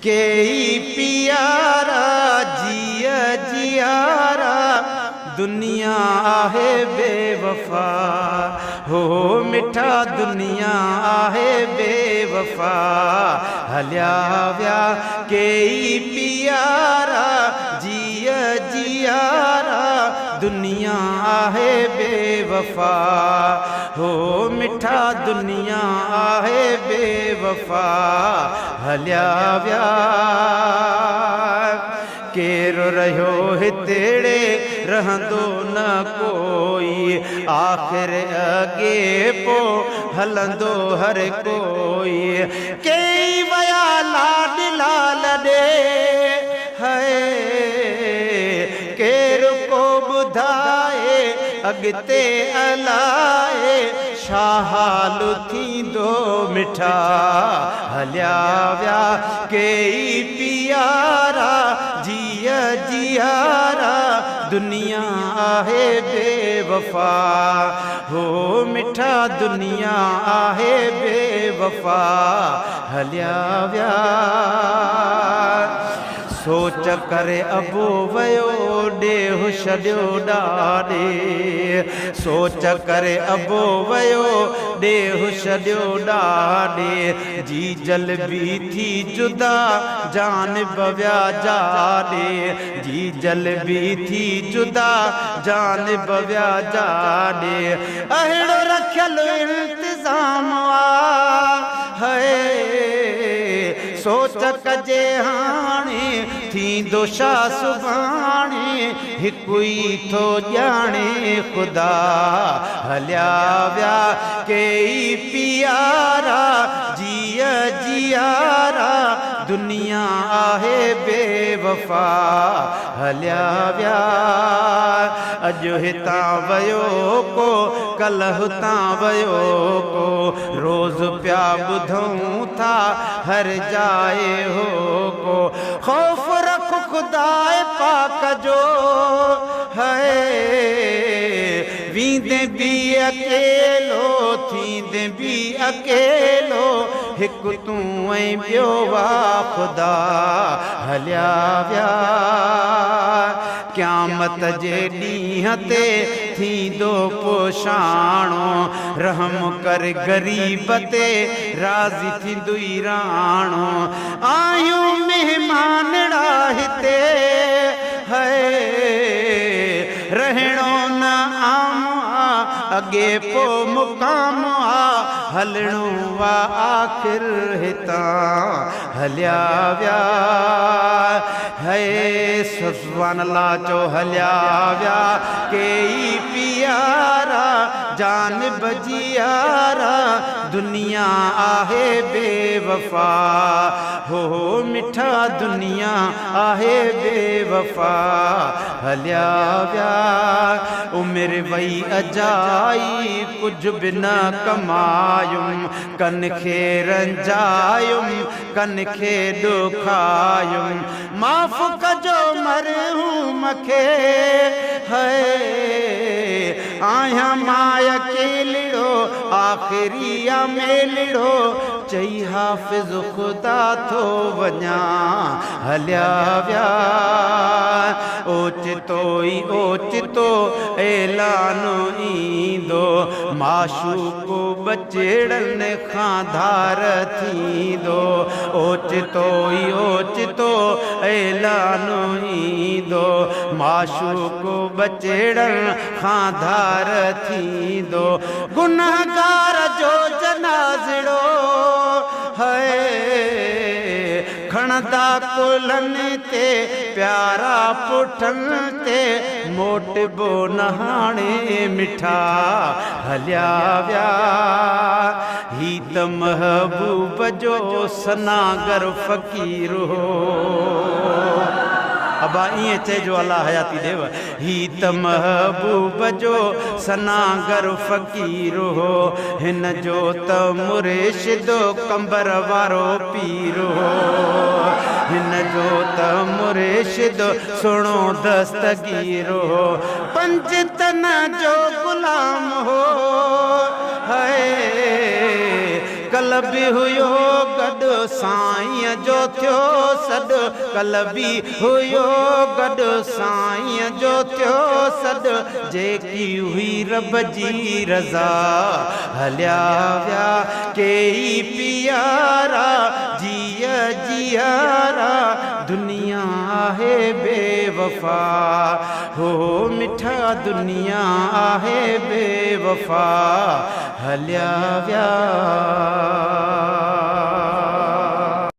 केई पियारा जिया जियारा दुनिया आहे बेवफा हो मिठा दुनिया आहे बेवफा हलिया व्या केई पियारा जिया जियारा दुनिया आहे बेवफा हो मिठा दुनिया आहे बेवफा हलिया व्या केरो रहियो हितेड़े रहंदो न कोई आखिर अगे पो हलंदो हर कोई कई वया लाड लाल दे है केर को बुधाए अगते अलाए शाहाल थींदो मिठा हलिया व्या कई पियारा जिया जियारा दुनिया आहे बेवफा हो मिठा दुनिया आहे बेवफा हलिया व्या सोच करे अबो वयो ॾेहु छॾियो ॾाॾे सोच करे अबो वयो ॾेहु छॾियो ॾाॾे जी जल बि थी जुदा जान बव्या जाॾे जी जल बि थी जुदा जान बव्या जाॾे अहिड़ो रखियल इंतज़ाम है सोच कजे हाणे थींदो छा सुभाणे हिकु ई थो ॼाणे ख़ुदा हलिया व्या कई पियारा जिया जियारा दुनिया आहे बेवफा हलिया व्या अॼु हितां वयो को कल हुतां वयो को रोज़ पिया ॿुधूं था हर जाए हो को खौफ रख खुदाए पाक जो है वींदे भी अकेलो थींदे भी अकेलो हिकु तूं ऐं ॿियो वाह ख़ुदा हलिया व्या क़यामत जे ॾींहं ते थींदो पुछाणो रहम कर ग़रीब ते राज़ी थींदुई राणो आयूं महिमानड़ा हिते है रहणो न आम अगे पो मुकाम हलणो वा आखिर हितां हलिया व्या है सुभान अल्लाह जो हलिया व्या कई पियारा जान बजियारा दुनिया आहे बेवफा हो मिठा दुनिया आहे बेवफा हलिया व्या उमिर वई अजाई कुछ बि न कमायुम कन खे रंजायुम कन खे ॾुखायुम माफ़ कजो मरहूम खे है आहियां मां अकेलिड़ो आख़िरीअ मेलिड़ो चई हाफ़िज़ ख़ुदा थो वञा हलिया व्या ओचितो ऐलान ईंदो माशूक़ बचेड़नि खां धार थींदो ओचितो ऐलान ईंदो माशूक़ बचेड़नि खां धार थींदो गुनहगार जो जनाज़िड़ो है खणंदा कुलनि ते प्यारा पुठनि ते मोटबो न हाणे मिठा हलिया व्या ही त महबूब जो सनागर फ़क़ीर हो अबा इएं चइजो अल्लाह हयाती देव ही त महबूब जो सनागर फ़क़ीर हो हिन जो त मुर्शिद कंबर वारो पीर हो हिन जो त मुर्शिद सुणो दस्तगीर हो पंज तन जो गुलाम हो है कल बि हुयो गॾु साईं जो थियो सॾु कल बि हुयो गॾु साईं जो थियो सॾु जेकी हुई रब जी रज़ा हलिया विया केई पियारा जिया जियारा दुनिया है बेवफा हो मिठा दुनिया है बेवफा हलिया विया